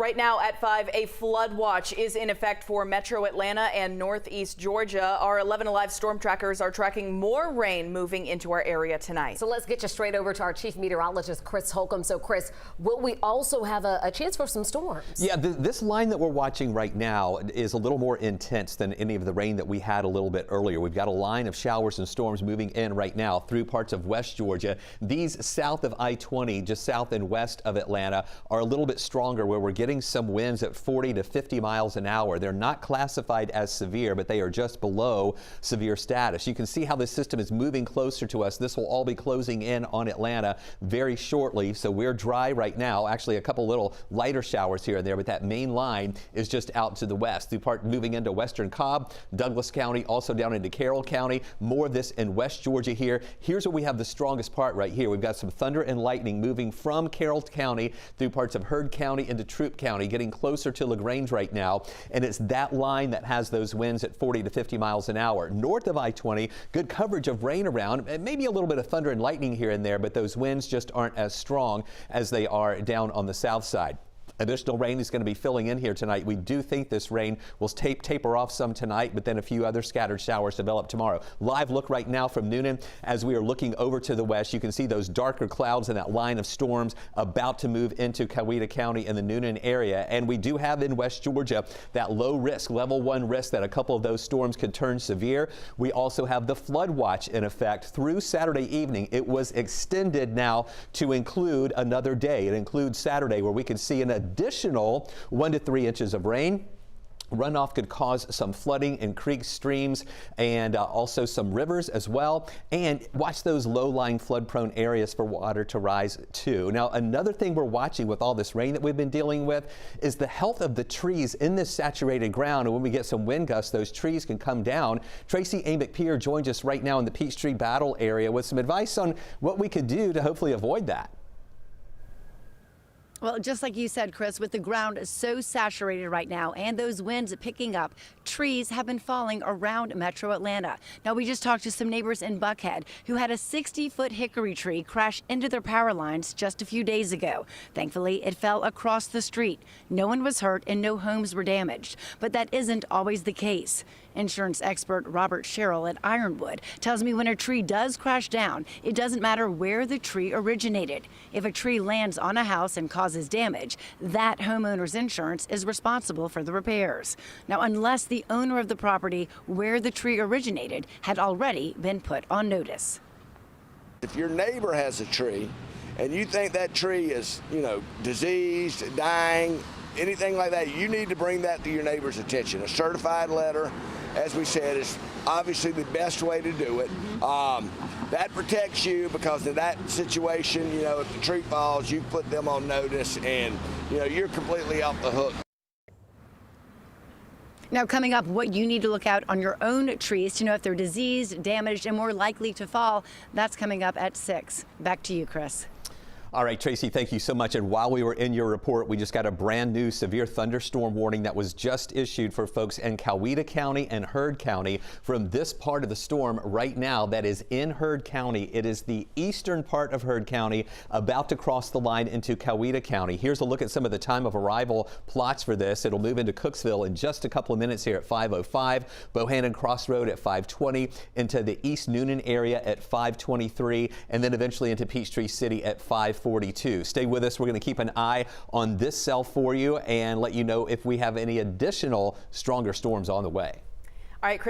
Right now at 5, a flood watch is in effect for Metro Atlanta and Northeast Georgia. Our 11 Alive storm trackers are tracking more rain moving into our area tonight. So let's get you straight over to our chief meteorologist, Chris Holcomb. So Chris, will we also have a chance for some storms? Yeah, this line that we're watching right now is a little more intense than any of the rain that we had a little bit earlier. We've got a line of showers and storms moving in right now through parts of West Georgia. These south of I-20, just south and west of Atlanta, are a little bit stronger, where we're getting some winds at 40 to 50 miles an hour. They're not classified as severe, but they are just below severe status. You can see how this system is moving closer to us. This will all be closing in on Atlanta very shortly. So we're dry right now. Actually, a couple little lighter showers here and there, but that main line is just out to the west. The part moving into western Cobb, Douglas County, also down into Carroll County. More of this in West Georgia here. Here's where we have the strongest part right here. We've got some thunder and lightning moving from Carroll County through parts of Heard County into Troup County, getting closer to LaGrange right now, and it's that line that has those winds at 40 to 50 miles an hour. North of I-20, good coverage of rain around, and maybe a little bit of thunder and lightning here and there, but those winds just aren't as strong as they are down on the south side. Additional rain is going to be filling in here tonight. We do think this rain will taper off some tonight, but then a few other scattered showers develop tomorrow. Live look right now from Noonan. As we are looking over to the west, you can see those darker clouds and that line of storms about to move into Coweta County in the Noonan area. And we do have in West Georgia that low risk, level 1 risk that a couple of those storms could turn severe. We also have the flood watch in effect through Saturday evening. It was extended now to include another day. It includes Saturday, where we can see an additional 1 to 3 inches of rain. Runoff could cause some flooding in creeks, streams, and also some rivers as well. And watch those low-lying flood-prone areas for water to rise too. Now, another thing we're watching with all this rain that we've been dealing with is the health of the trees in this saturated ground. And when we get some wind gusts, those trees can come down. Tracy Amick-Pierre joins us right now in the Peachtree Battle area with some advice on what we could do to hopefully avoid that. Well, just like you said, Chris, with the ground so saturated right now and those winds picking up, trees have been falling around Metro Atlanta. Now, we just talked to some neighbors in Buckhead who had a 60-foot hickory tree crash into their power lines just a few days ago. Thankfully, it fell across the street. No one was hurt and no homes were damaged. But that isn't always the case. Insurance expert Robert Sherrill at Ironwood tells me when a tree does crash down, it doesn't matter where the tree originated. If a tree lands on a house and causes damage, that homeowner's insurance is responsible for the repairs. Now, unless the owner of the property where the tree originated had already been put on notice. If your neighbor has a tree and you think that tree is, diseased, dying, anything like that, you need to bring that to your neighbor's attention. A certified letter, as we said, is obviously the best way to do it. That protects you, because in that situation, if the tree falls, you put them on notice, and you're completely off the hook. Now, coming up, what you need to look out on your own trees to know if they're diseased, damaged, and more likely to fall. That's coming up at 6. Back to you, Chris. All right, Tracy, thank you so much. And while we were in your report, we just got a brand new severe thunderstorm warning that was just issued for folks in Coweta County and Heard County from this part of the storm right now that is in Heard County. It is the eastern part of Heard County about to cross the line into Coweta County. Here's a look at some of the time of arrival plots for this. It'll move into Cooksville in just a couple of minutes here at 5:05, Bohannon Crossroad at 5:20, into the East Noonan area at 5:23, and then eventually into Peachtree City at 5:42. Stay with us. We're going to keep an eye on this cell for you and let you know if we have any additional stronger storms on the way. All right, Chris.